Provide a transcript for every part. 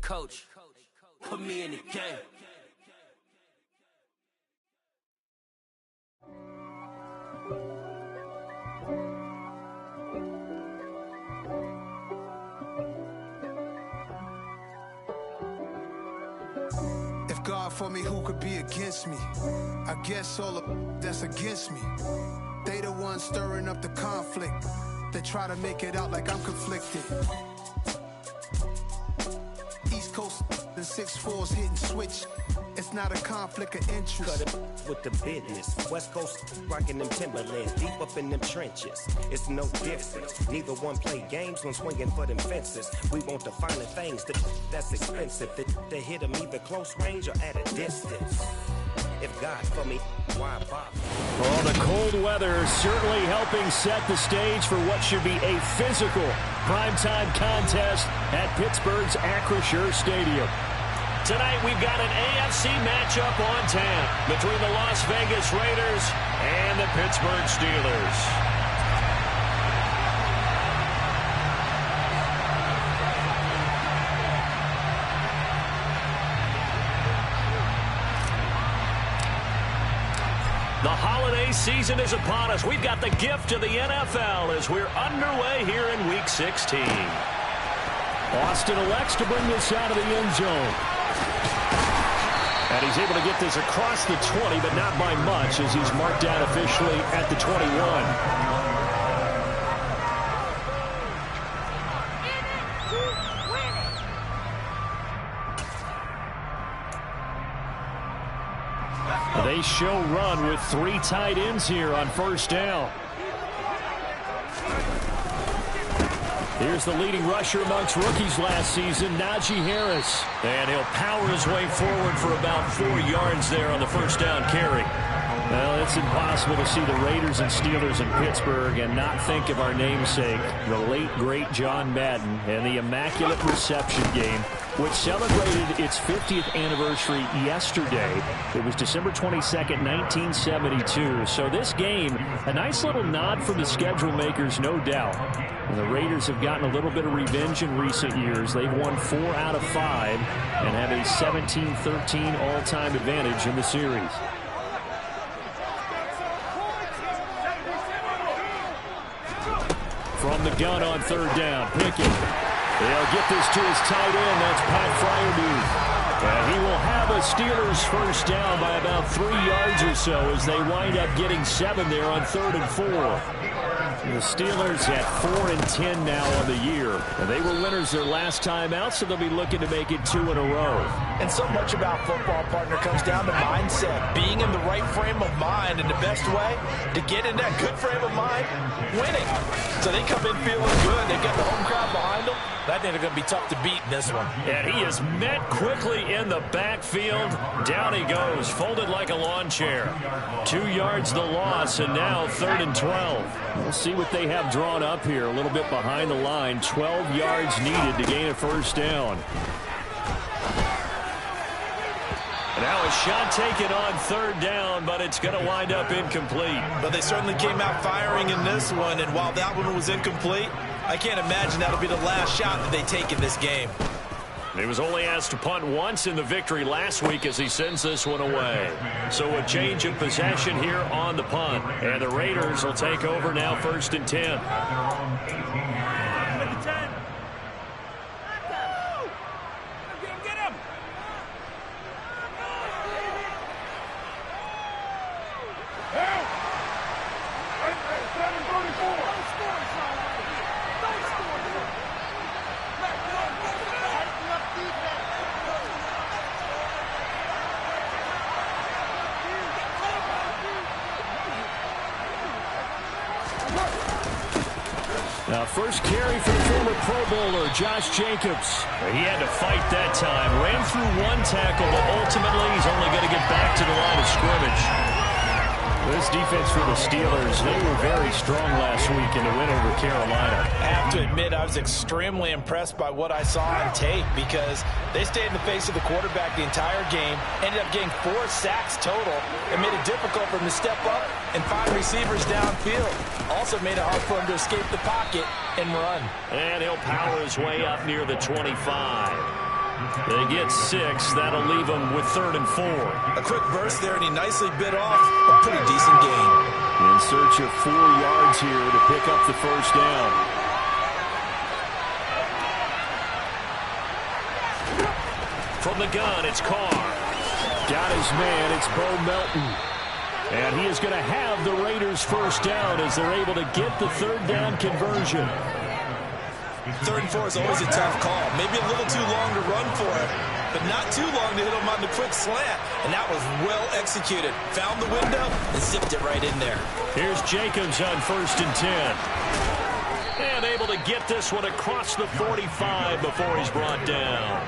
coach, put me in the game. If God for me, who could be against me? I guess all of that's against me. They the ones stirring up the conflict. They try to make it out like I'm conflicted. East Coast, the 6'4's hitting switch. It's not a conflict of interest. Cut it with the business. West Coast rocking them Timberlands, deep up in them trenches. It's no difference. Neither one play games when swinging for them fences. We want the finer things that's expensive. They hit them either close range or at a distance. If God for me, why bother? Well, the cold weather certainly helping set the stage for what should be a physical primetime contest at Pittsburgh's Acrisure Stadium. Tonight we've got an AFC matchup on tap between the Las Vegas Raiders and the Pittsburgh Steelers. The holiday season is upon us. We've got the gift of the NFL as we're underway here in Week 16. Austin elects to bring this out of the end zone. And he's able to get this across the 20, but not by much as he's marked down officially at the 21. They show run with 3 tight ends here on first down. Here's the leading rusher amongst rookies last season, Najee Harris. And he'll power his way forward for about 4 yards there on the first down carry. Well, it's impossible to see the Raiders and Steelers in Pittsburgh and not think of our namesake, the late, great John Madden, and the Immaculate Reception game, which celebrated its 50th anniversary yesterday. It was December 22nd, 1972. So this game, a nice little nod from the schedule makers, no doubt. And the Raiders have gotten a little bit of revenge in recent years. They've won 4 out of 5 and have a 17-13 all-time advantage in the series. From the gun on third down, Pickett. They'll get this to his tight end. That's Pat Freiermuth. And he will have a Steelers first down by about 3 yards or so as they wind up getting 7 there on 3rd and 4. The Steelers at 4-10 now on the year. And they were winners their last time out, so they'll be looking to make it 2 in a row. And so much about football, partner, comes down to mindset. Being in the right frame of mind, and the best way to get in that good frame of mind, winning. So they come in feeling good. They've got the home crowd behind them. I think they're going to be tough to beat in this one. And he is met quickly in the backfield. Down he goes, folded like a lawn chair. 2 yards the loss, and now 3rd and 12. We'll see what they have drawn up here. A little bit behind the line. 12 yards needed to gain a first down. Now a shot taken on 3rd down, but it's going to wind up incomplete. But they certainly came out firing in this one, and while that one was incomplete, I can't imagine that'll be the last shot that they take in this game. He was only asked to punt once in the victory last week as he sends this one away. So a change of possession here on the punt. And the Raiders will take over now 1st and 10. Now, first carry for the former Pro Bowler, Josh Jacobs. He had to fight that time. Ran through 1 tackle, but ultimately he's only going to get back to the line of scrimmage. This defense for the Steelers, they were very strong last week in the win over Carolina. I have to admit, I was extremely impressed by what I saw on tape because they stayed in the face of the quarterback the entire game, ended up getting 4 sacks total, and made it difficult for him to step up and find receivers downfield. Also made it hard for him to escape the pocket and run. And he'll power his way up near the 25. They get 6. That'll leave them with 3rd and 4. A quick burst there, and he nicely bit off a pretty decent gain. In search of 4 yards here to pick up the first down. From the gun, it's Carr. Got his man, it's Bo Melton. And he is going to have the Raiders first down as they're able to get the 3rd down conversion. 3rd and 4 is always a tough call. Maybe a little too long to run for it, but not too long to hit him on the quick slant. And that was well executed. Found the window and zipped it right in there. Here's Jacobs on 1st and 10. And able to get this one across the 45 before he's brought down.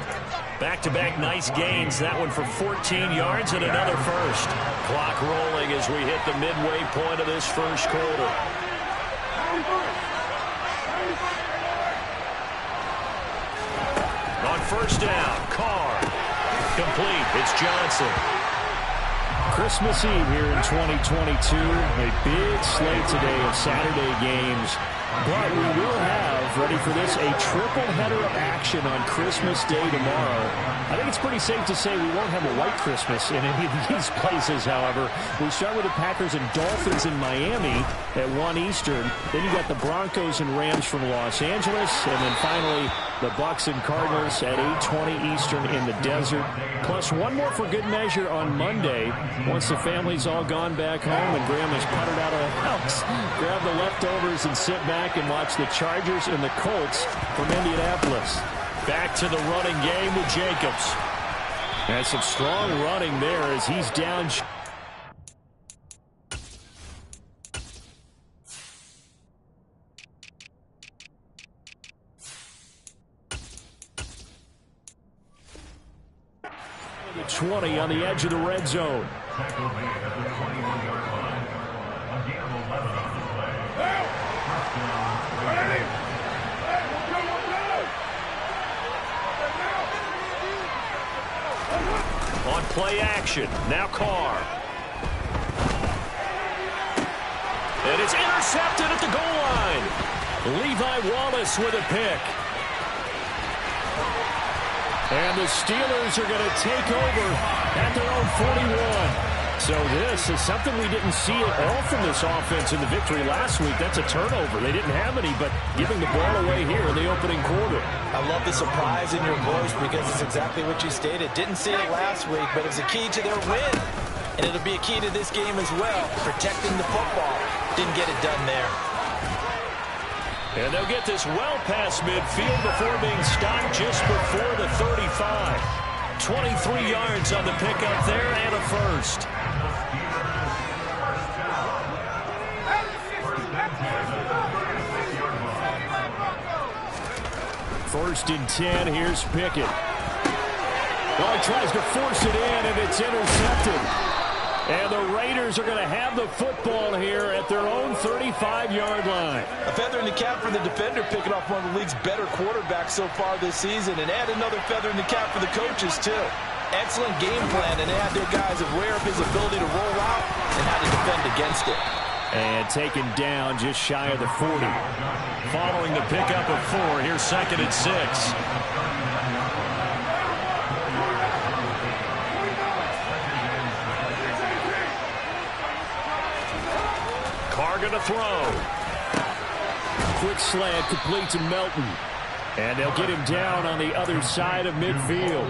Back-to-back nice gains. That one for 14 yards and another first. Clock rolling as we hit the midway point of this first quarter. On 1st down, Carr. Complete. It's Johnson. Christmas Eve here in 2022. A big slate today of Saturday games. But we will have, ready for this, a triple header of action on Christmas Day tomorrow. I think it's pretty safe to say we won't have a white Christmas in any of these places, however. We start with the Packers and Dolphins in Miami at 1 Eastern. Then you got the Broncos and Rams from Los Angeles. And then finally, the Bucs and Cardinals at 8:20 Eastern in the desert. Plus one more for good measure on Monday. Once the family's all gone back home and Graham has puttered out of the house, grab the leftovers and sit back and watch the Chargers and the Colts from Indianapolis. Back to the running game with Jacobs. And some strong running there as he's down. The 20 on the edge of the red zone. On play action, now Carr. And it's intercepted at the goal line. Levi Wallace with a pick. And the Steelers are going to take over at their own 41. So this is something we didn't see at all from this offense in the victory last week. That's a turnover. They didn't have any, but giving the ball away here in the opening quarter. I love the surprise in your voice because it's exactly what you stated. Didn't see it last week, but it was a key to their win. And it'll be a key to this game as well, protecting the football. Didn't get it done there. And they'll get this well past midfield before being stopped just before the 35. 23 yards on the pickup there and a first. First and 10, here's Pickett. Oh, he tries to force it in, and it's intercepted. And the Raiders are going to have the football here at their own 35-yard line. A feather in the cap for the defender, picking off one of the league's better quarterbacks so far this season. And add another feather in the cap for the coaches, too. Excellent game plan, and they had their guys aware of his ability to roll out and how to defend against it. And taken down just shy of the 40. Following the pickup of 4, here's 2nd and 6. Carr going to throw. Quick slant complete to Melton. And they'll get him down on the other side of midfield.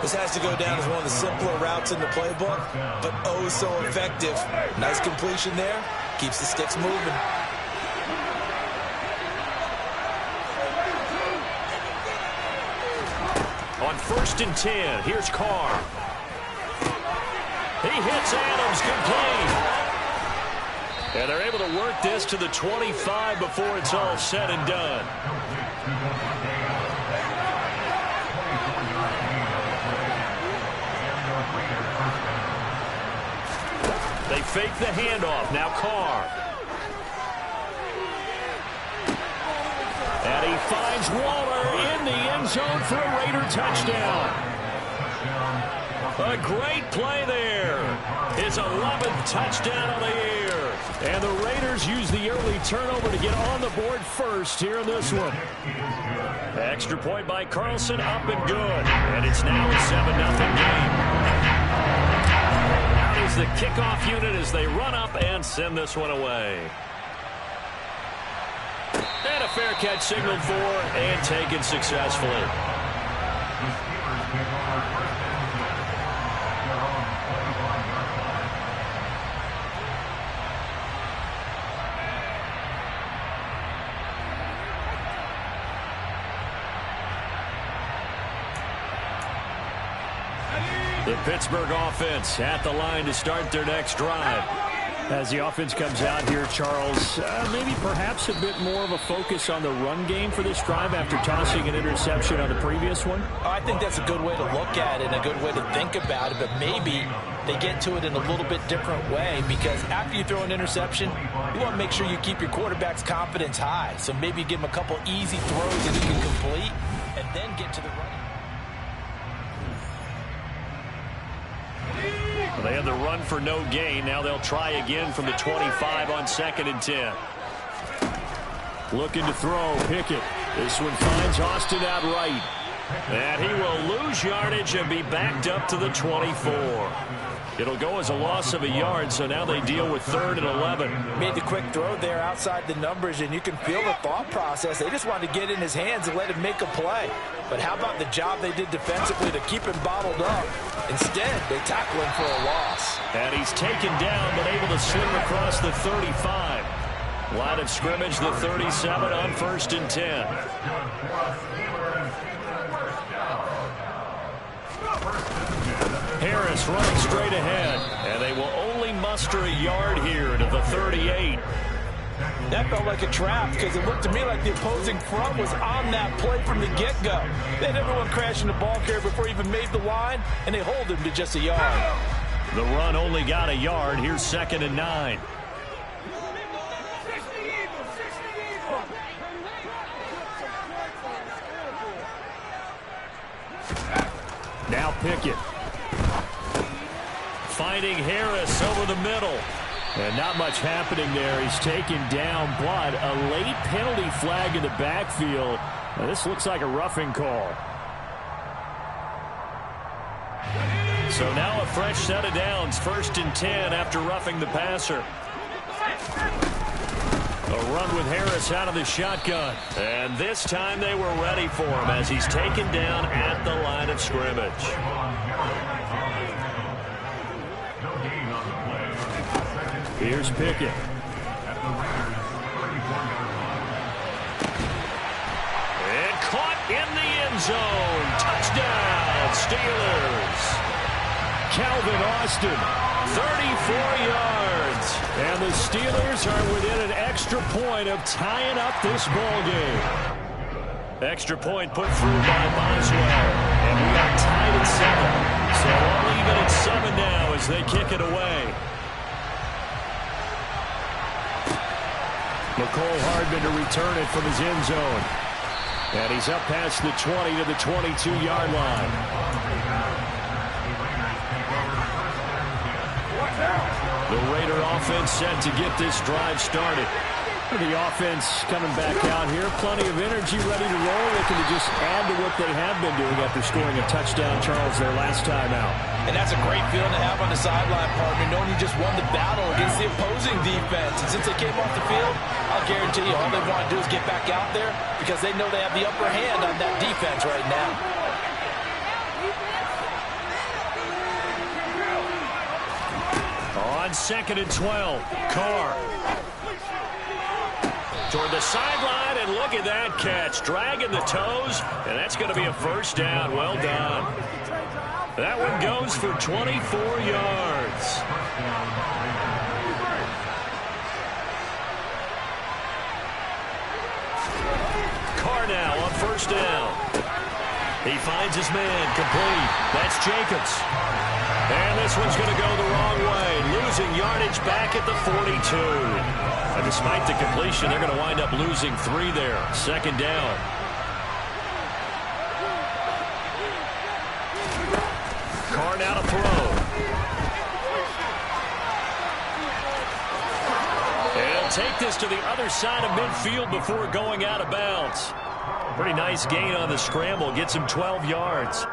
This has to go down as one of the simpler routes in the playbook, but oh so effective. Nice completion there. Keeps the sticks moving. On 1st and 10, here's Carr. He hits Adams complete. And they're able to work this to the 25 before it's all said and done. They fake the handoff. Now Carr. And he finds Waller in the end zone for a Raider touchdown. A great play there. His 11th touchdown of the year. And the Raiders use the early turnover to get on the board first here in this one. Extra point by Carlson, up and good. And it's now a 7-0 game. Out is the kickoff unit as they run up and send this one away. And a fair catch signaled for and taken successfully. The Pittsburgh offense at the line to start their next drive. As the offense comes out here, Charles, maybe perhaps a bit more of a focus on the run game for this drive after tossing an interception on the previous one? I think that's a good way to look at it and a good way to think about it, but maybe they get to it in a little bit different way, because after you throw an interception, you want to make sure you keep your quarterback's confidence high. So maybe give him a couple easy throws that he can complete and then get to the running. They had the run for no gain. Now they'll try again from the 25 on 2nd and 10. Looking to throw, Pickett. This one finds Austin out right. And he will lose yardage and be backed up to the 24. It'll go as a loss of a yard, so now they deal with 3rd and 11. Made the quick throw there outside the numbers, and you can feel the thought process. They just wanted to get in his hands and let him make a play. But how about the job they did defensively to keep him bottled up? Instead, they tackle him for a loss. And he's taken down, but able to sling across the 35. Line of scrimmage, the 37 on 1st and 10. Harris running straight ahead, and they will only muster a yard here to the 38. That felt like a trap, because it looked to me like the opposing front was on that play from the get-go. They had everyone crashing the ball carrier before he even made the line, and they hold him to just a yard. The run only got a yard. Here's 2nd and 9. Now Pickett. Finding Harris over the middle. And not much happening there. He's taken down, but a late penalty flag in the backfield. Now, this looks like a roughing call. So now a fresh set of downs. 1st and 10 after roughing the passer. A run with Harris out of the shotgun. And this time they were ready for him as he's taken down at the line of scrimmage. Here's Pickett. And caught in the end zone. Touchdown, Steelers. Calvin Austin, 34 yards. And the Steelers are within an extra point of tying up this ball game. Extra point put through by Boswell. And we are tied at 7. So all even at 7 now as they kick it away. McCole Hardman to return it from his end zone. And he's up past the 20 to the 22-yard line. The Raider offense set to get this drive started. The offense coming back out here. Plenty of energy, ready to roll. Looking to just add to what they have been doing after scoring a touchdown, Charles, their last time out. And that's a great feeling to have on the sideline, partner, knowing you just won the battle against the opposing defense. And since they came off the field, I'll guarantee you all they want to do is get back out there because they know they have the upper hand on that defense right now. On 2nd and 12, Carr. Toward the sideline, and look at that catch. Dragging the toes, and that's going to be a first down. Well done. That one goes for 24 yards. Carr now on 1st down. He finds his man, complete. That's Jacobs. And this one's going to go the wrong way. Losing yardage back at the 42. And despite the completion, they're going to wind up losing 3 there. 2nd down. Carr now to throw. They'll take this to the other side of midfield before going out of bounds. Pretty nice gain on the scramble. Gets him 12 yards.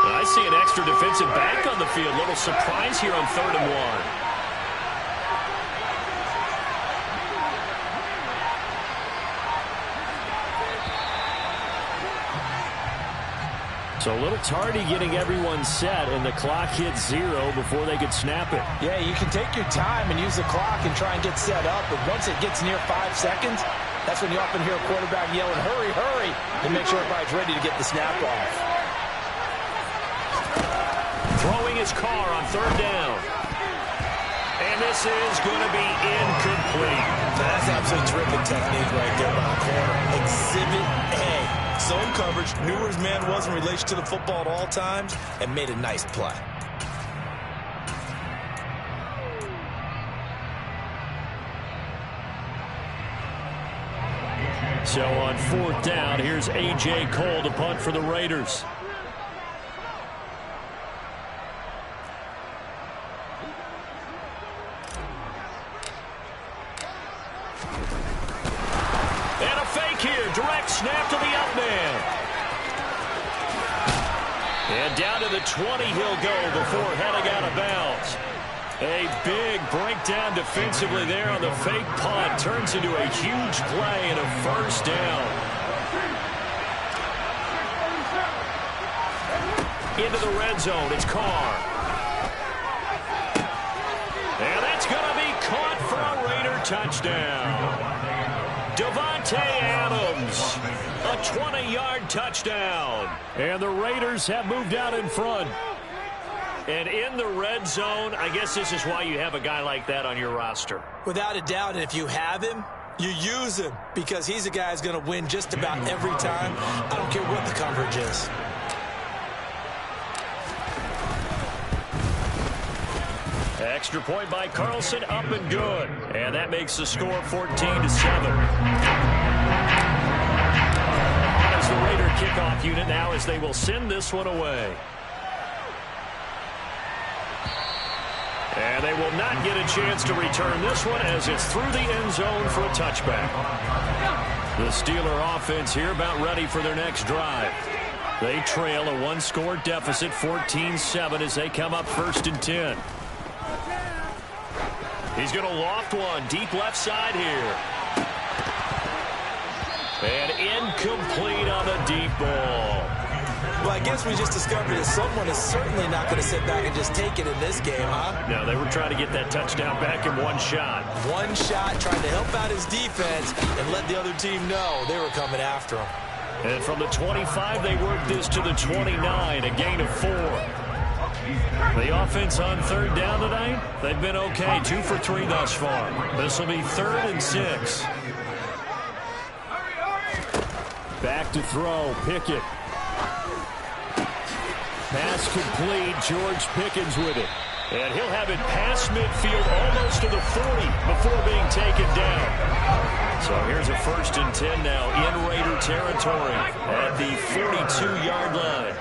I see an extra defensive back on the field. Little surprise here on 3rd and 1. So a little tardy getting everyone set, and the clock hit 0 before they could snap it. Yeah, you can take your time and use the clock and try and get set up, but once it gets near 5 seconds, that's when you often hear a quarterback yelling, hurry, hurry, to make sure everybody's ready to get the snap off. Throwing his car on 3rd down. And this is going to be incomplete. That's absolutely terrific technique right there by the corner. Exhibit A. Zone coverage, knew where his man was in relation to the football at all times, and made a nice play. So on 4th down, here's A.J. Cole to punt for the Raiders. Direct snap to the up man. And down to the 20 he'll go before heading out of bounds. A big breakdown defensively there on the fake punt. Turns into a huge play and a 1st down. Into the red zone. It's Carr. And that's going to be caught for a Raider touchdown. Davante Adams, a 20-yard touchdown. And the Raiders have moved out in front. And in the red zone, I guess this is why you have a guy like that on your roster. Without a doubt, and if you have him, you use him because he's a guy who's going to win just about every time. I don't care what the coverage is. Extra point by Carlson, up and good. And that makes the score 14-7. As the Raider kickoff unit now as they will send this one away. And they will not get a chance to return this one as it's through the end zone for a touchback. The Steeler offense here about ready for their next drive. They trail a 1-score deficit, 14-7 as they come up 1st and 10. He's going to loft one deep left side here. And incomplete on the deep ball. Well, I guess we just discovered that someone is certainly not going to sit back and just take it in this game, huh? No, they were trying to get that touchdown back in one shot. One shot, trying to help out his defense and let the other team know they were coming after him. And from the 25, they worked this to the 29, a gain of 4. The offense on 3rd down tonight, they've been okay, 2 for 3 thus far. This will be 3rd and 6. Back to throw, Pickett. Pass complete, George Pickens with it. And he'll have it past midfield almost to the 40 before being taken down. So here's a 1st and 10 now in Raider territory at the 42-yard line.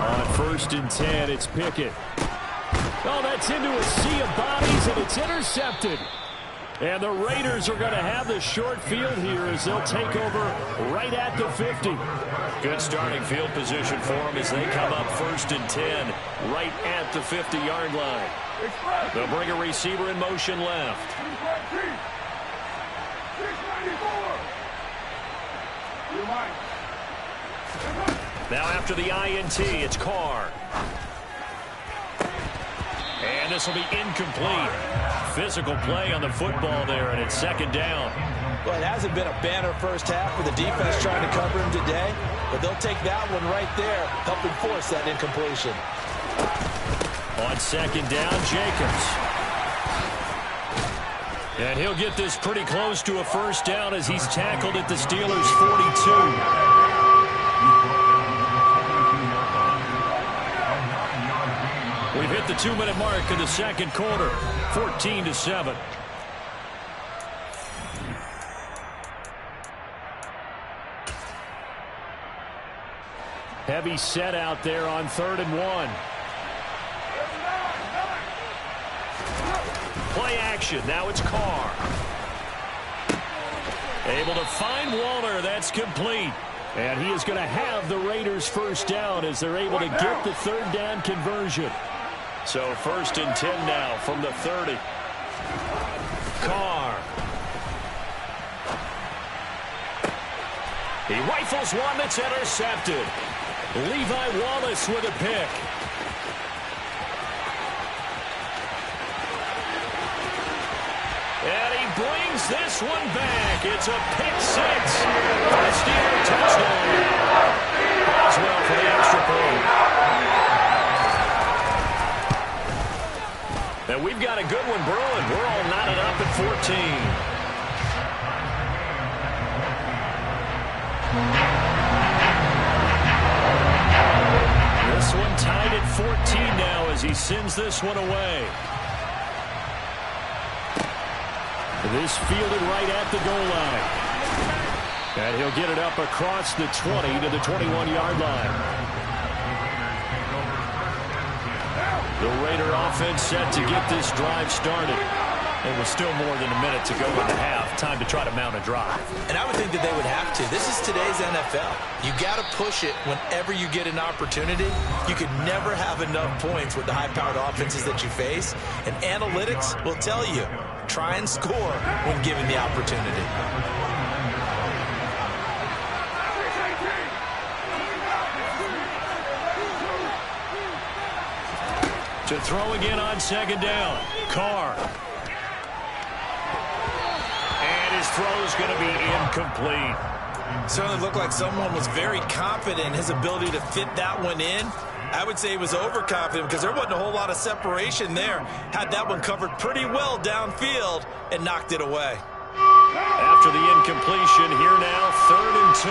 On 1st and 10, it's Pickett. Oh, that's into a sea of bodies, and it's intercepted. And the Raiders are going to have the short field here as they'll take over right at the 50. Good starting field position for them as they come up 1st and 10 right at the 50-yard line. They'll bring a receiver in motion left. Now after the INT, it's Carr. And this will be incomplete. Physical play on the football there, and it's 2nd down. Well, it hasn't been a banner first half with the defense trying to cover him today, but they'll take that one right there, helping force that incompletion. On 2nd down, Jacobs. And he'll get this pretty close to a first down as he's tackled at the Steelers' 42. We've hit the 2-minute mark in the second quarter, 14-7. Heavy set out there on 3rd and 1. Play action. Now it's Carr. Able to find Waller. That's complete. And he is going to have the Raiders first down as they're able to get the 3rd down conversion. So 1st and 10 now from the 30. Carr. He rifles one that's intercepted. Levi Wallace with a pick. And he brings this one back. It's a pick 6. First year touchdown. Boswell for the extra point. And we've got a good one brewing. We're all knotted up at 14. This one tied at 14 now as he sends this one away. This fielded right at the goal line. And he'll get it up across the 20 to the 21-yard line. The Raider offense set to get this drive started. And with still more than a minute to go in the half, time to try to mount a drive. And I would think that they would have to. This is today's NFL. You got to push it whenever you get an opportunity. You could never have enough points with the high-powered offenses that you face. And analytics will tell you, try and score when given the opportunity. To throw again on 2nd down. Carr. And his throw is going to be incomplete. Certainly looked like someone was very confident in his ability to fit that one in. I would say he was overconfident because there wasn't a whole lot of separation there. Had that one covered pretty well downfield and knocked it away. After the incompletion, here now, 3rd and 2.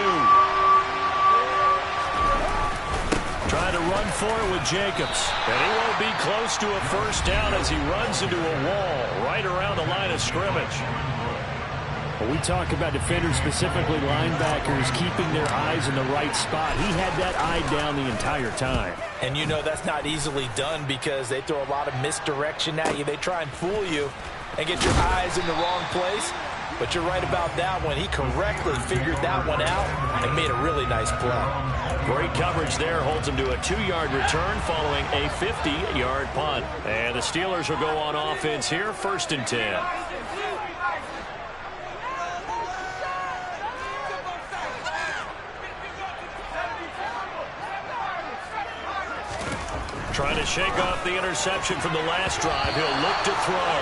Trying to run for it with Jacobs. And he won't be close to a first down as he runs into a wall right around the line of scrimmage. When we talk about defenders, specifically linebackers, keeping their eyes in the right spot, he had that eye down the entire time. And you know that's not easily done because they throw a lot of misdirection at you. They try and fool you and get your eyes in the wrong place. But you're right about that one. He correctly figured that one out and made a really nice play. Great coverage there. Holds him to a 2-yard return following a 50-yard punt. And the Steelers will go on offense here, 1st and 10. Trying to shake off the interception from the last drive. He'll look to throw.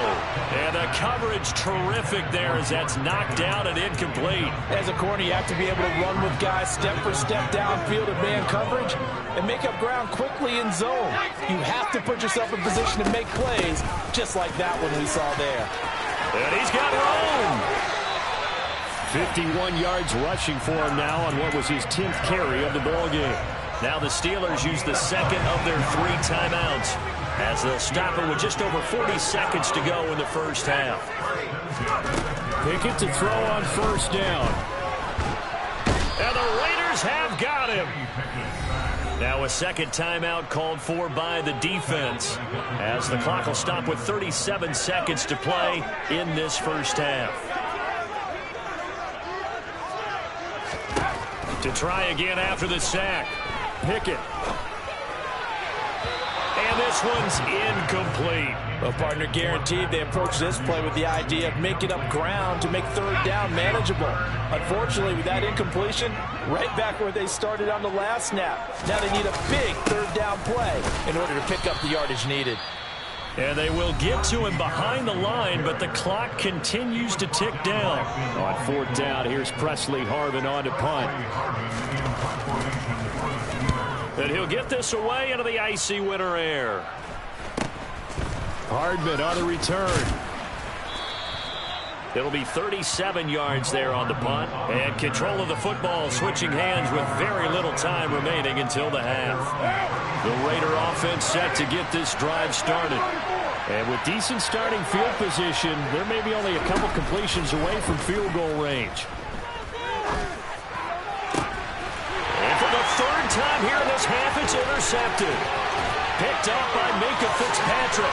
And the coverage terrific there as that's knocked out and incomplete. As a corner, you have to be able to run with guys step for step downfield in man coverage and make up ground quickly in zone. You have to put yourself in position to make plays just like that one we saw there. And he's got room. 51 yards rushing for him now on what was his 10th carry of the ball game. Now the Steelers use the second of their 3 timeouts as they'll stop it with just over 40 seconds to go in the first half. Pickett to throw on 1st down. And the Raiders have got him. Now a second timeout called for by the defense as the clock will stop with 37 seconds to play in this first half. To try again after the sack. Pickett. And this one's incomplete. Well, partner, guaranteed they approach this play with the idea of making up ground to make 3rd down manageable. Unfortunately, with that incompletion, right back where they started on the last snap. Now they need a big 3rd down play in order to pick up the yardage needed. And they will get to him behind the line, but the clock continues to tick down. On 4th down, here's Presley Harvin on to punt. And he'll get this away into the icy winter air. Hardman on the return. It'll be 37 yards there on the punt. And control of the football switching hands with very little time remaining until the half. The Raider offense set to get this drive started. And with decent starting field position, there may be only a couple completions away from field goal range. And for the third time here in this half, it's intercepted. Picked up by Minkah Fitzpatrick.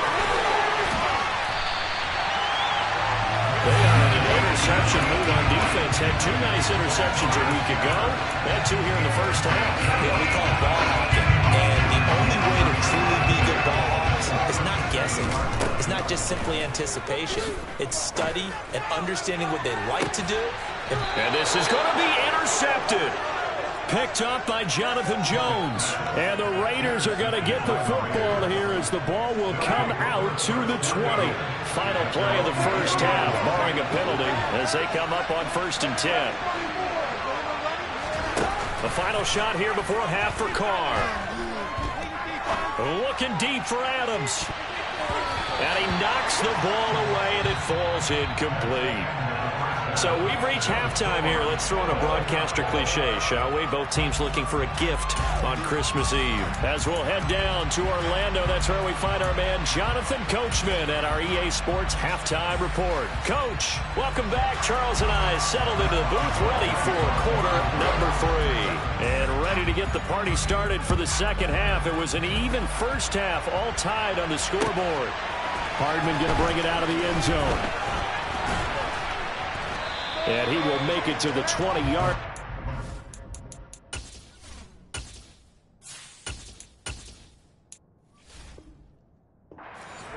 They are in an interception mood on defense. Had 2 nice interceptions a week ago. Had 2 here in the first half. Yeah, we call it ball hawking. And the only way to truly be good ball hawks is not guessing. It's not just simply anticipation. It's study and understanding what they like to do. And this is going to be intercepted. Picked up by Jonathan Jones. And the Raiders are going to get the football here as the ball will come out to the 20. Final play of the first half, barring a penalty, as they come up on 1st and 10. The final shot here before half for Carr. Looking deep for Adams. And he knocks the ball away, and it falls incomplete. So we've reached halftime here. Let's throw in a broadcaster cliche, shall we? Both teams looking for a gift on Christmas Eve. As we'll head down to Orlando, that's where we find our man Jonathan Coachman at our EA Sports Halftime Report. Coach, welcome back. Charles and I settled into the booth, ready for quarter number 3. And ready to get the party started for the second half. It was an even first half, all tied on the scoreboard. Hardman going to bring it out of the end zone. And he will make it to the 20-yard.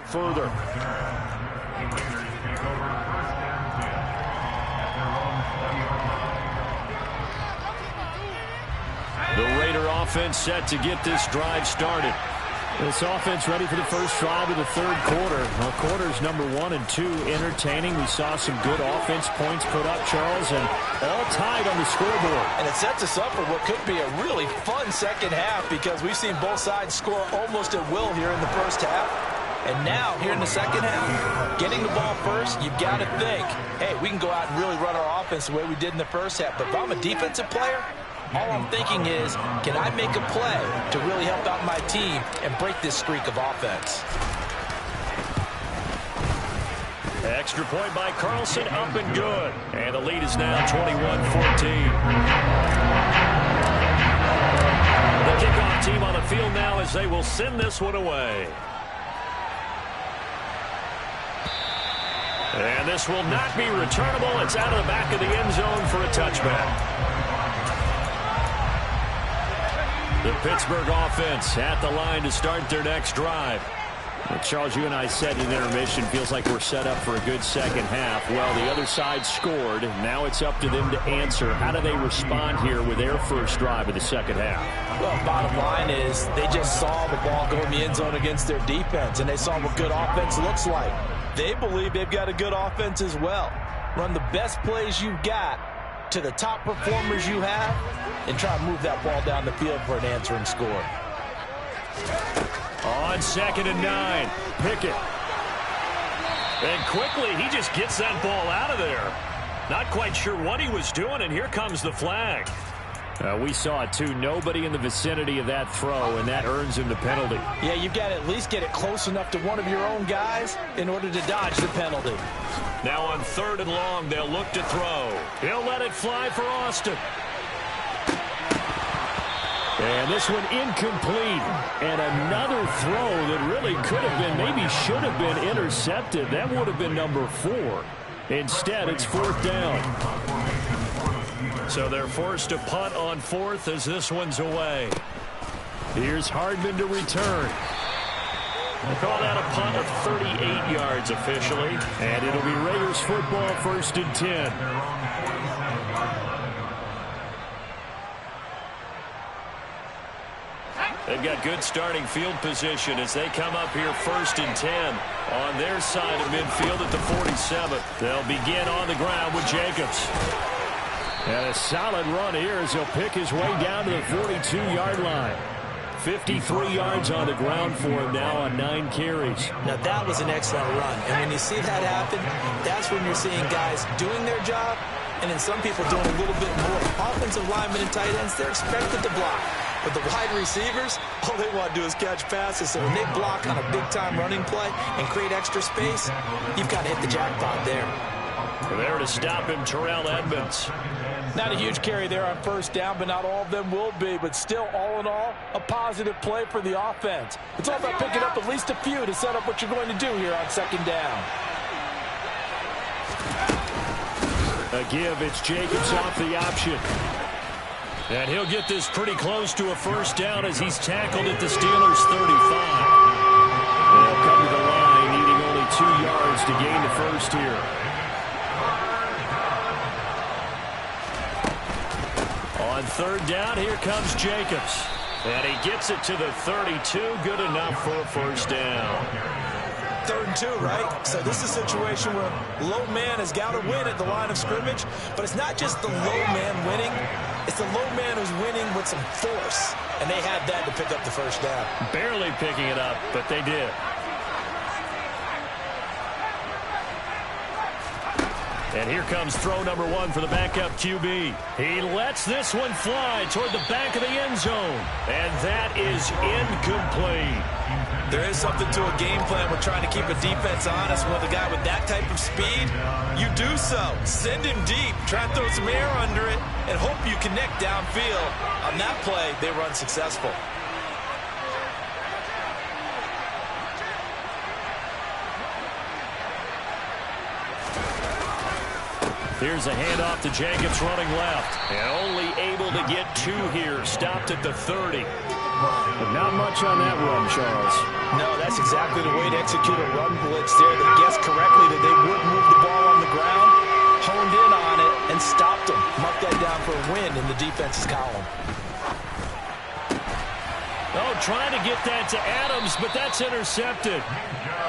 Further. The Raider offense set to get this drive started. This offense ready for the first drive of the third quarter. Well, quarters number 1 and 2 entertaining. We saw some good offense points put up, Charles, and all tied on the scoreboard. And it sets us up for what could be a really fun second half because we've seen both sides score almost at will here in the first half. And now, here in the second half, getting the ball first, you've got to think, hey, we can go out and really run our offense the way we did in the first half. But if I'm a defensive player, all I'm thinking is, can I make a play to really help out my team and break this streak of offense? Extra point by Carlson, up and good. And the lead is now 21-14. The kickoff team on the field now as they will send this one away. And this will not be returnable. It's out of the back of the end zone for a touchback. The Pittsburgh offense at the line to start their next drive. Well, Charles, you and I said in intermission, feels like we're set up for a good second half. Well, the other side scored. Now it's up to them to answer. How do they respond here with their first drive of the second half? Well, bottom line is they just saw the ball go in the end zone against their defense, and they saw what good offense looks like. They believe they've got a good offense as well. Run the best plays you've got to the top performers you have and try to move that ball down the field for an answering score. On 2nd and 9, Pickett. And quickly, he just gets that ball out of there. Not quite sure what he was doing, and here comes the flag. We saw it, too. Nobody in the vicinity of that throw, and that earns him the penalty. Yeah, you've got to at least get it close enough to one of your own guys in order to dodge the penalty. Now on 3rd and long, they'll look to throw. He'll let it fly for Austin. And this one incomplete. And another throw that really could have been, maybe should have been intercepted. That would have been number 4. Instead, it's 4th down. So they're forced to punt on 4th as this one's away. Here's Hardman to return. They call that a punt of 38 yards officially. And it'll be Raiders football, 1st and 10. They've got good starting field position as they come up here 1st and 10 on their side of midfield at the 47. They'll begin on the ground with Jacobs. And a solid run here as he'll pick his way down to the 42-yard line. 53 yards on the ground for him now on 9 carries. Now, that was an excellent run. And when you see that happen, that's when you're seeing guys doing their job and then some people doing a little bit more. Offensive linemen and tight ends, they're expected to block. But the wide receivers, all they want to do is catch passes. So when they block on a big-time running play and create extra space, you've got to hit the jackpot there. There to stop him, Terrell Edmonds. Not a huge carry there on first down, but not all of them will be. But still, all in all, a positive play for the offense. It's all about picking up at least a few to set up what you're going to do here on second down. A give, it's Jacobs off the option. And he'll get this pretty close to a first down as he's tackled at the Steelers' 35. They'll come to the line, needing only 2 yards to gain the first here. On third down, here comes Jacobs. And he gets it to the 32, good enough for a first down. 3rd and 2, right? So this is a situation where low man has got to win at the line of scrimmage, but it's not just the low man winning. It's the low man who's winning with some force, and they had that to pick up the first down. Barely picking it up, but they did. And here comes throw number 1 for the backup QB. He lets this one fly toward the back of the end zone, and that is incomplete. There is something to a game plan with trying to keep a defense honest. With a guy with that type of speed, you do so. Send him deep. Try and throw some air under it and hope you connect downfield. On that play, they were unsuccessful. Here's a handoff to Jacobs running left. And only able to get 2 here. Stopped at the 30. But not much on that run, Charles. No, that's exactly the way to execute a run blitz there. They guessed correctly that they would move the ball on the ground, honed in on it, and stopped them. Mark that down for a win in the defense's column. Oh, trying to get that to Adams, but that's intercepted.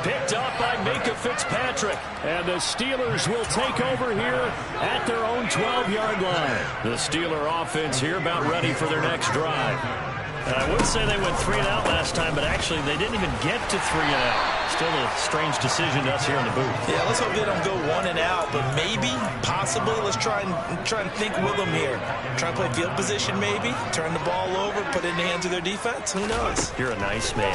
Picked up by Minka Fitzpatrick. And the Steelers will take over here at their own 12-yard line. The Steeler offense here about ready for their next drive. I would say they went 3 and out last time, but actually they didn't even get to 3 and out. Still a strange decision to us here in the booth. Yeah, let's hope they don't go 1 and out, but maybe, possibly, let's try and think with them here. Try and play field position maybe, turn the ball over, put it in the hands of their defense. Who knows? You're a nice man.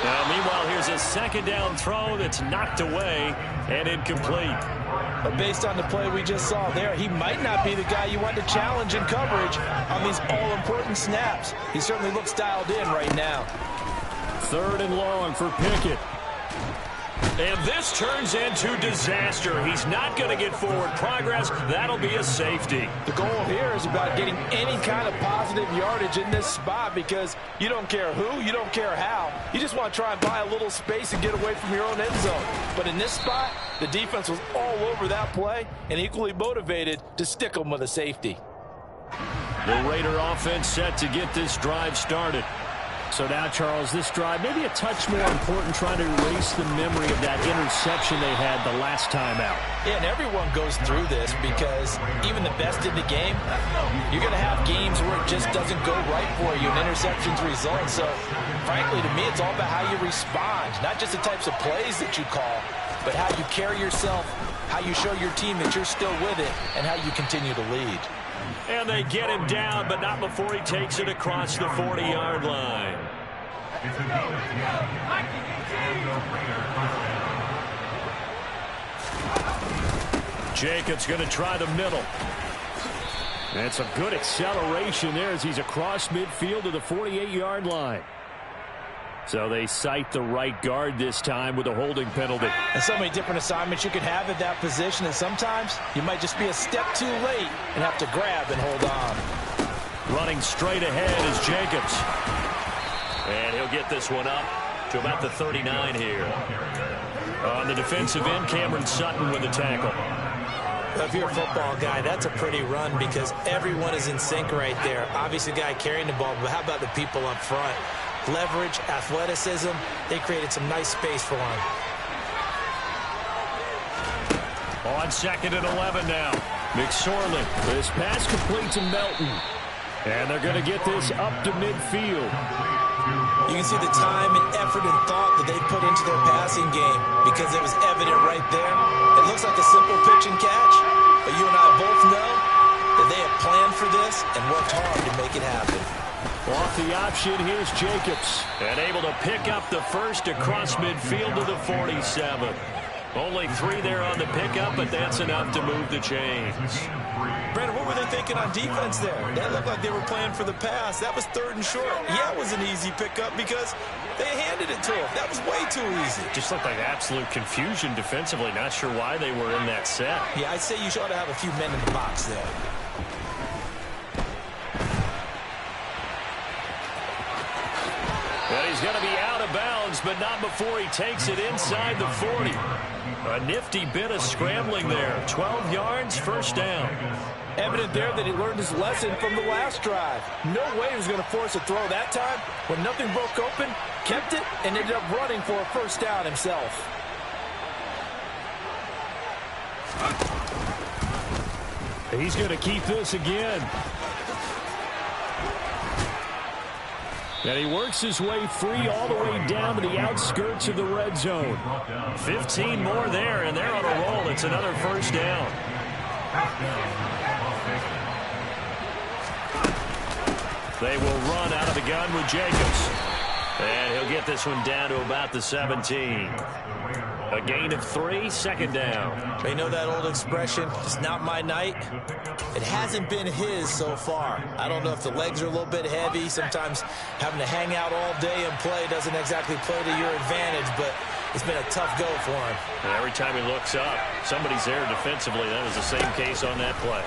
Now, meanwhile, here's a second down throw that's knocked away and incomplete. But based on the play we just saw there, he might not be the guy you want to challenge in coverage on these all-important snaps. He certainly looks dialed in right now. 3rd and long for Pickett. And this turns into disaster. He's not going to get forward progress. That'll be a safety. The goal here is about getting any kind of positive yardage in this spot because you don't care who, you don't care how. You just want to try and buy a little space and get away from your own end zone. But in this spot, the defense was all over that play and equally motivated to stick them with a safety. The Raider offense set to get this drive started. So now, Charles, this drive maybe a touch more important, trying to erase the memory of that interception they had the last time out. Yeah, and everyone goes through this because even the best in the game, you're going to have games where it just doesn't go right for you and interceptions result. So, frankly, to me, it's all about how you respond, not just the types of plays that you call, but how you carry yourself, how you show your team that you're still with it, and how you continue to lead. And they get him down, but not before he takes it across the 40-yard line. Jacobs going to try the middle. That's a good acceleration there as he's across midfield to the 48-yard line. So they cite the right guard this time with a holding penalty. And so many different assignments you can have at that position, and sometimes you might just be a step too late and have to grab and hold on. Running straight ahead is Jacobs. And he'll get this one up to about the 39 here. On the defensive end, Cameron Sutton with the tackle. If you're a football guy, that's a pretty run because everyone is in sync right there. Obviously, the guy carrying the ball, but how about the people up front? Leverage, athleticism, they created some nice space for him. On 2nd and 11 now. McSorley. This pass complete to Melton. And they're going to get this up to midfield. You can see the time and effort and thought that they put into their passing game because it was evident right there. It looks like a simple pitch and catch, but you and I both know that they have planned for this and worked hard to make it happen. Off the option, here's Jacobs. And able to pick up the first across midfield to the 47. Only 3 there on the pickup, but that's enough to move the chains. Brandon, what were they thinking on defense there? That looked like they were playing for the pass. That was 3rd and short. Yeah, it was an easy pickup because they handed it to him. That was way too easy. Just looked like absolute confusion defensively. Not sure why they were in that set. Yeah, I'd say you ought to have a few men in the box there. And he's going to be out of bounds, but not before he takes it inside the 40. A nifty bit of scrambling there. 12 yards, first down. Evident there that he learned his lesson from the last drive. No way he was going to force a throw that time. When nothing broke open, kept it, and ended up running for a first down himself. He's going to keep this again. And he works his way free all the way down to the outskirts of the red zone. 15 more there, and they're on a roll. It's another first down. They will run out of the gun with Jacobs. And he'll get this one down to about the 17. A gain of 3, second down. They know that old expression, it's not my night. It hasn't been his so far. I don't know if the legs are a little bit heavy. Sometimes having to hang out all day and play doesn't exactly play to your advantage, but it's been a tough go for him. And every time he looks up, somebody's there defensively. That was the same case on that play.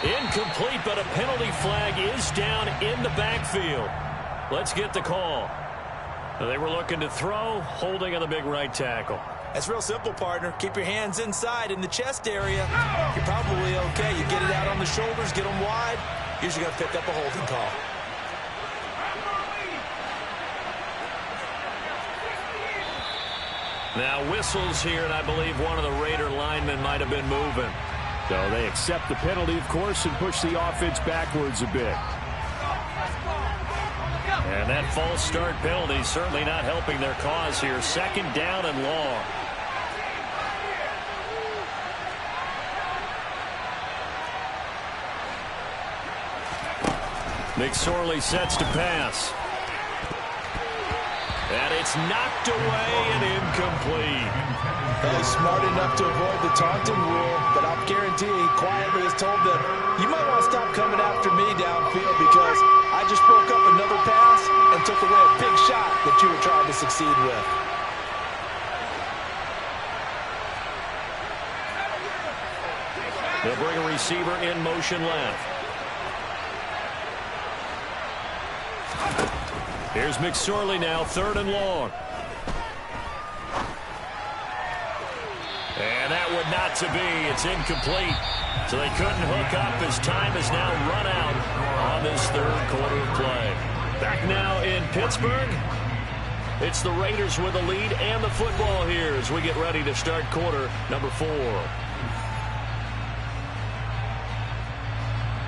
Incomplete, but a penalty flag is down in the backfield. Let's get the call. They were looking to throw, holding on the big right tackle. That's real simple, partner. Keep your hands inside in the chest area. You're probably okay. You get it out on the shoulders, get them wide. Usually going to pick up a holding call. Now whistles here, and I believe one of the Raider linemen might have been moving. So they accept the penalty, of course, and push the offense backwards a bit. And that false start penalty certainly not helping their cause here. Second down and long. McSorley sets to pass. And it's knocked away and incomplete. He's smart enough to avoid the taunting rule, but I'll guarantee he quietly has told them, you might want to stop coming after me downfield because I just broke up another pass and took away a big shot that you were trying to succeed with. They'll bring a receiver in motion left. Here's McSorley now, 3rd and long. And that would not to be. It's incomplete. So they couldn't hook up as time has now run out on this 3rd quarter of play. Back now in Pittsburgh. It's the Raiders with the lead and the football here as we get ready to start quarter number 4.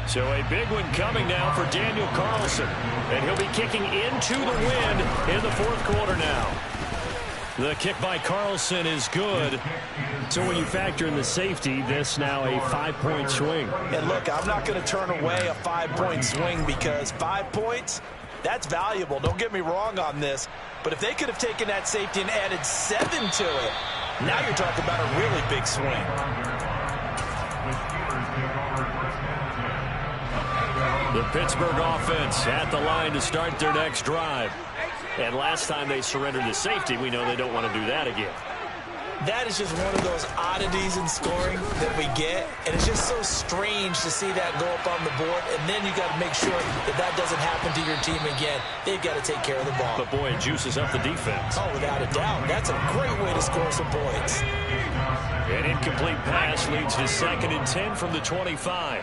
So a big one coming now for Daniel Carlson. And he'll be kicking into the wind in the 4th quarter now. The kick by Carlson is good. So when you factor in the safety, this now a 5-point swing. And look, I'm not going to turn away a 5-point swing because 5 points, that's valuable. Don't get me wrong on this. But if they could have taken that safety and added 7 to it, now you're talking about a really big swing. The Pittsburgh offense at the line to start their next drive. And last time they surrendered the safety, we know they don't want to do that again. That is just one of those oddities in scoring that we get. And it's just so strange to see that go up on the board. And then you got to make sure that that doesn't happen to your team again. They've got to take care of the ball. But, boy, it juices up the defense. Oh, without a doubt. That's a great way to score some points. An incomplete pass leads to 2nd and 10 from the 25.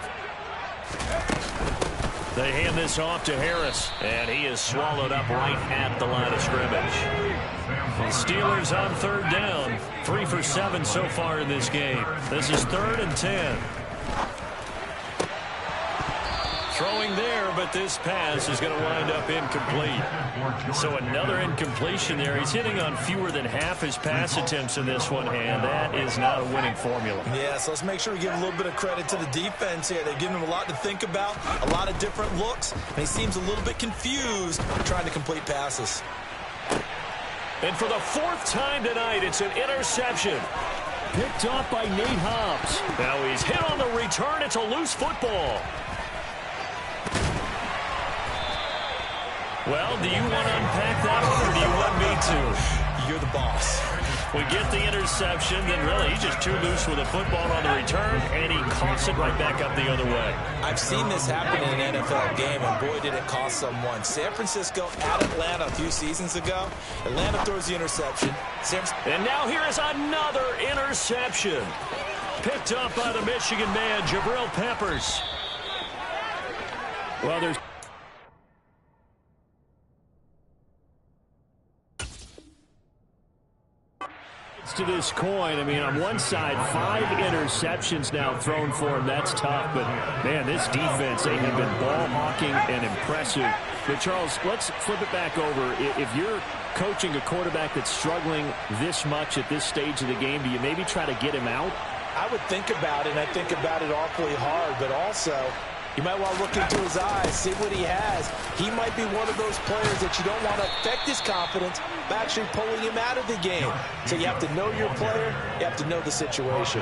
They hand this off to Harris, and he is swallowed up right at the line of scrimmage. The Steelers on 3rd down, 3 for 7 so far in this game. This is 3rd and 10. Throwing there, but this pass is going to wind up incomplete. So another incompletion there. He's hitting on fewer than half his pass attempts in this one, and that is not a winning formula. Yeah, so let's make sure we give a little bit of credit to the defense here. They've given him a lot to think about, a lot of different looks, and he seems a little bit confused trying to complete passes. And for the fourth time tonight, it's an interception. Picked off by Nate Hobbs. Now he's hit on the return. It's a loose football. Well, do you want to unpack that one, or do you want me to? You're the boss. We get the interception, then really he's just too loose with a football on the return, and he coughs it right back up the other way. I've seen this happen in an NFL game, and boy, did it cost someone. San Francisco at Atlanta a few seasons ago. Atlanta throws the interception. And now here is another interception. Picked up by the Michigan man, Jabril Peppers. Well, there's to this coin. I mean, on one side, 5 interceptions now thrown for him. That's tough. But, man, this defense, they have been ball hawking and impressive. But, Charles, let's flip it back over. If you're coaching a quarterback that's struggling this much at this stage of the game, do you maybe try to get him out? I would think about it, and I think about it awfully hard. But also, you might want to look into his eyes, see what he has. He might be one of those players that you don't want to affect his confidence by actually pulling him out of the game. So you have to know your player. You have to know the situation.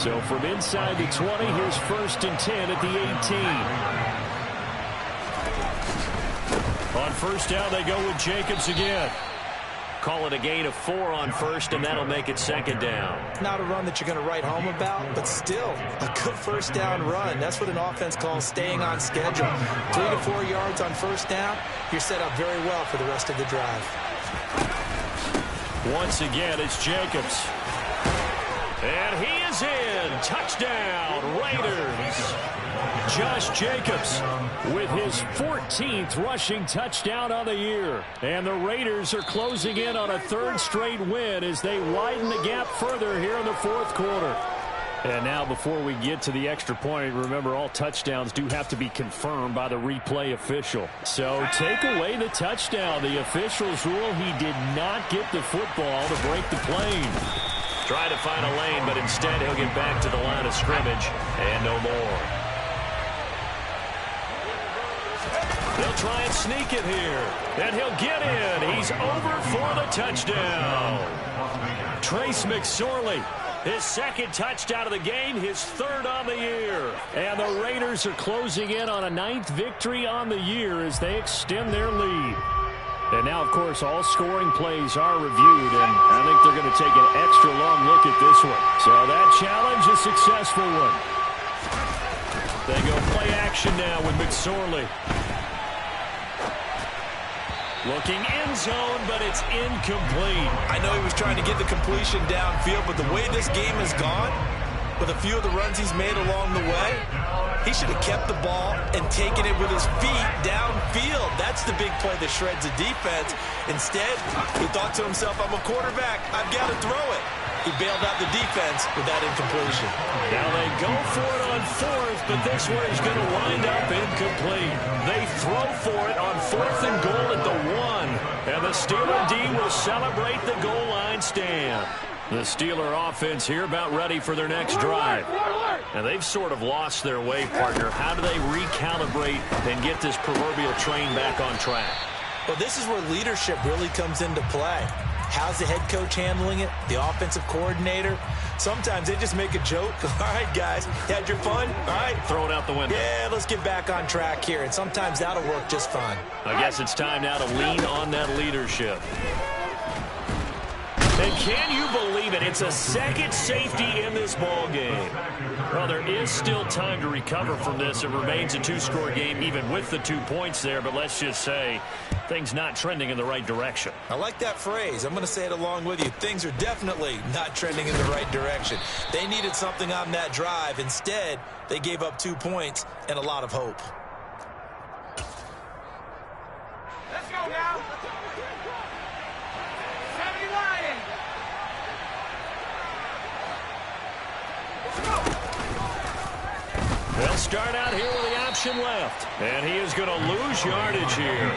So from inside the 20, here's 1st and 10 at the 18. On first down, they go with Jacobs again. Call it a gain of 4 on first, and that'll make it 2nd down. Not a run that you're going to write home about, but still a good first down run. That's what an offense calls staying on schedule. 3 to 4 yards on first down, you're set up very well for the rest of the drive. Once again, it's Jacobs. And he is in. Touchdown, Raiders. Josh Jacobs with his 14th rushing touchdown on the year. And the Raiders are closing in on a 3rd straight win as they widen the gap further here in the 4th quarter. And now before we get to the extra point, remember all touchdowns do have to be confirmed by the replay official. So take away the touchdown. The officials rule he did not get the football to break the plane. Try to find a lane, but instead he'll get back to the line of scrimmage and no more. They'll try and sneak it here. And he'll get in. He's over for the touchdown. Trace McSorley, his 2nd touchdown of the game, his 3rd on the year. And the Raiders are closing in on a 9th victory on the year as they extend their lead. And now, of course, all scoring plays are reviewed, and I think they're going to take an extra long look at this one. So that challenge, a successful one. They go play action now with McSorley. Looking end zone, but it's incomplete. I know he was trying to get the completion downfield, but the way this game has gone, with a few of the runs he's made along the way, he should have kept the ball and taken it with his feet downfield. That's the big play that shreds the defense. Instead, he thought to himself, I'm a quarterback. I've got to throw it. He bailed out the defense with that incompletion. Now they go for it on 4th, but this one is going to wind up incomplete. They throw for it on 4th and goal at the 1. And the Steeler D will celebrate the goal line stand. The Steeler offense here about ready for their next drive. And they've sort of lost their way, partner. How do they recalibrate and get this proverbial train back on track? Well, this is where leadership really comes into play. How's the head coach handling it? The offensive coordinator? Sometimes they just make a joke. All right, guys, had your fun? All right. Throw it out the window. Yeah, let's get back on track here. And sometimes that'll work just fine. I guess it's time now to lean on that leadership. And can you believe it? It's a 2nd safety in this ball game. Well, there is still time to recover from this. It remains a 2-score game even with the 2 points there, but let's just say things not trending in the right direction. I like that phrase. I'm going to say it along with you. Things are definitely not trending in the right direction. They needed something on that drive. Instead, they gave up 2 points and a lot of hope. Let's go now. They'll start out here with the option left. And he is going to lose yardage here.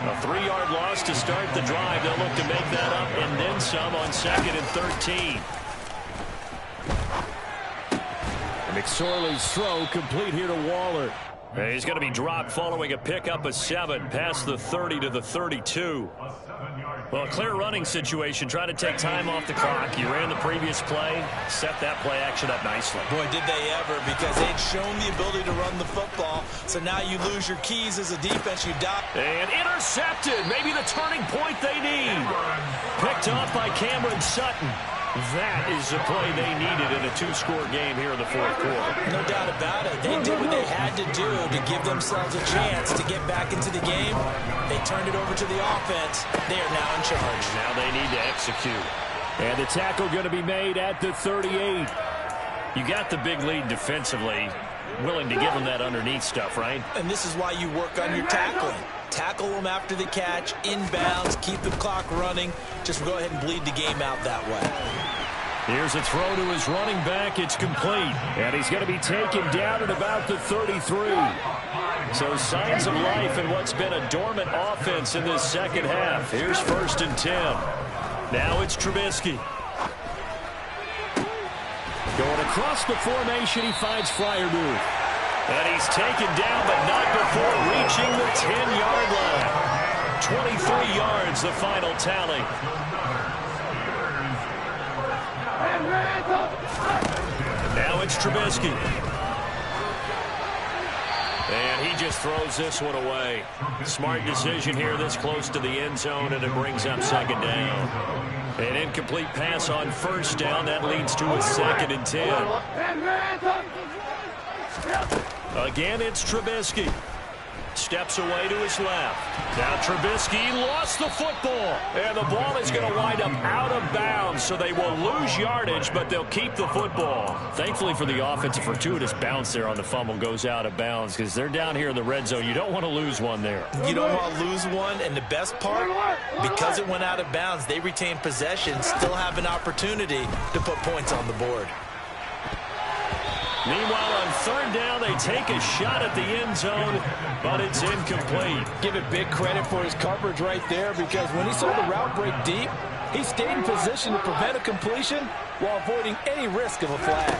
A 3-yard loss to start the drive. They'll look to make that up and then some on 2nd and 13. McSorley's throw complete here to Waller. And he's going to be dropped following a pickup of 7 past the 30 to the 32. Well, a clear running situation. Trying to take time off the clock. You ran the previous play. Set that play action up nicely. Boy, did they ever, because they'd shown the ability to run the football. So now you lose your keys as a defense. You die. And intercepted. Maybe the turning point they need. Picked off by Cameron Sutton. That is the play they needed in a 2-score game here in the 4th quarter. No doubt about it. They did what they had to do to give themselves a chance to get back into the game. They turned it over to the offense. They are now in charge. Now they need to execute. And the tackle going to be made at the 38. You got the big lead defensively. Willing to give them that underneath stuff, right? And this is why you work on your tackling. Tackle them after the catch, inbounds, keep the clock running. Just go ahead and bleed the game out that way. Here's a throw to his running back. It's complete. And he's going to be taken down at about the 33. So signs of life in what's been a dormant offense in this second half. Here's 1st and 10. Now it's Trubisky. Going across the formation, he finds Freiermuth. And he's taken down, but not before reaching the 10-yard line. 23 yards, the final tally. Now it's Trubisky. And he just throws this one away. Smart decision here this close to the end zone, and it brings up 2nd down. An incomplete pass on 1st down. That leads to a 2nd and 10. Again, it's Trubisky. Steps away to his left. Now Trubisky lost the football. And the ball is going to wind up out of bounds, so they will lose yardage, but they'll keep the football. Thankfully for the offense, a fortuitous bounce there on the fumble goes out of bounds because they're down here in the red zone. You don't want to lose one there. You don't want to lose one, and the best part, because it went out of bounds, they retain possession, still have an opportunity to put points on the board. Meanwhile, on 3rd down, they take a shot at the end zone, but it's incomplete. Give it big credit for his coverage right there, because when he saw the route break deep, he stayed in position to prevent a completion while avoiding any risk of a flag.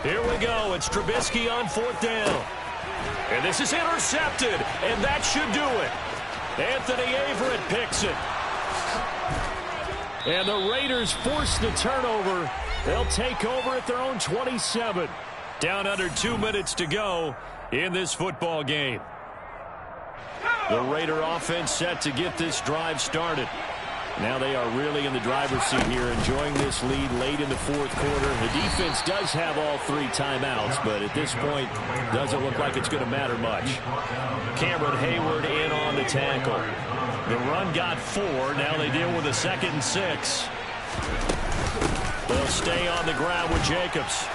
Here we go. It's Trubisky on 4th down. And this is intercepted, and that should do it. Anthony Averett picks it. And the Raiders force the turnover. They'll take over at their own 27. Down under 2 minutes to go in this football game. The Raider offense set to get this drive started. Now they are really in the driver's seat here, enjoying this lead late in the 4th quarter. The defense does have all 3 timeouts, but at this point, doesn't look like it's going to matter much. Cameron Hayward in on the tackle. The run got 4. Now they deal with a 2nd and 6. They'll stay on the ground with Jacobs.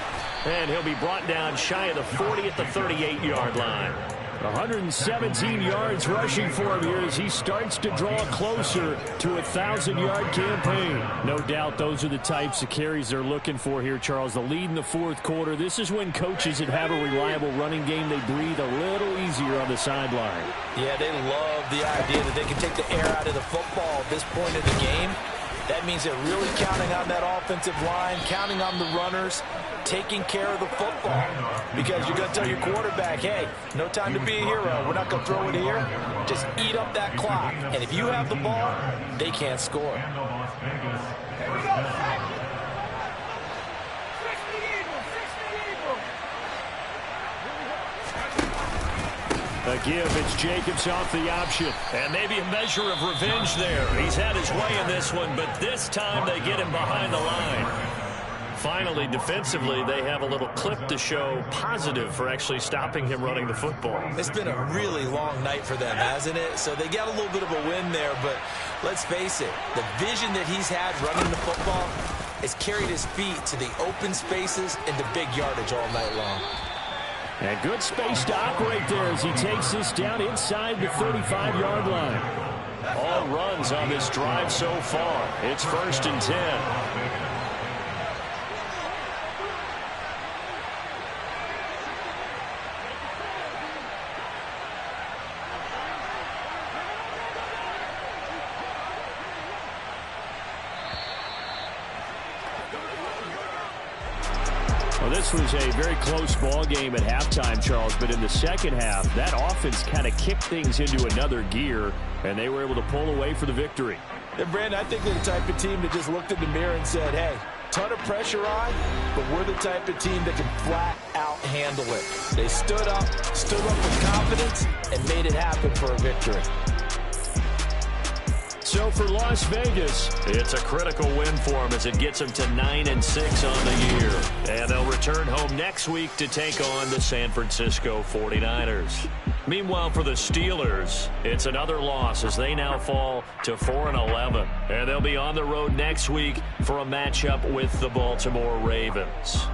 And he'll be brought down shy of the 40 at the 38-yard line. 117 yards rushing for him here as he starts to draw closer to a 1,000-yard campaign. No doubt those are the types of carries they're looking for here, Charles. The lead in the 4th quarter. This is when coaches that have a reliable running game, they breathe a little easier on the sideline. Yeah, they love the idea that they can take the air out of the football at this point in the game. That means they're really counting on that offensive line, counting on the runners, taking care of the football. Because you're going to tell your quarterback, hey, no time to be a hero. We're not going to throw it here. Just eat up that clock. And if you have the ball, they can't score. A give, it's Jacobs off the option. And maybe a measure of revenge there. He's had his way in this one, but this time they get him behind the line. Finally, defensively, they have a little clip to show positive for actually stopping him running the football. It's been a really long night for them, hasn't it? So they got a little bit of a win there, but let's face it, the vision that he's had running the football has carried his feet to the open spaces and the big yardage all night long. And good space to operate there as he takes this down inside the 35-yard line. All runs on this drive so far. It's 1st and 10. this was a very close ball game at halftime, Charles, but in the second half, that offense kind of kicked things into another gear, and they were able to pull away for the victory. And Brandon, I think they're the type of team that just looked in the mirror and said, hey, ton of pressure on, but we're the type of team that can flat out handle it. They stood up with confidence, and made it happen for a victory. So for Las Vegas, it's a critical win for them as it gets them to 9-6 on the year. And they'll return home next week to take on the San Francisco 49ers. Meanwhile, for the Steelers, it's another loss as they now fall to 4-11. And they'll be on the road next week for a matchup with the Baltimore Ravens.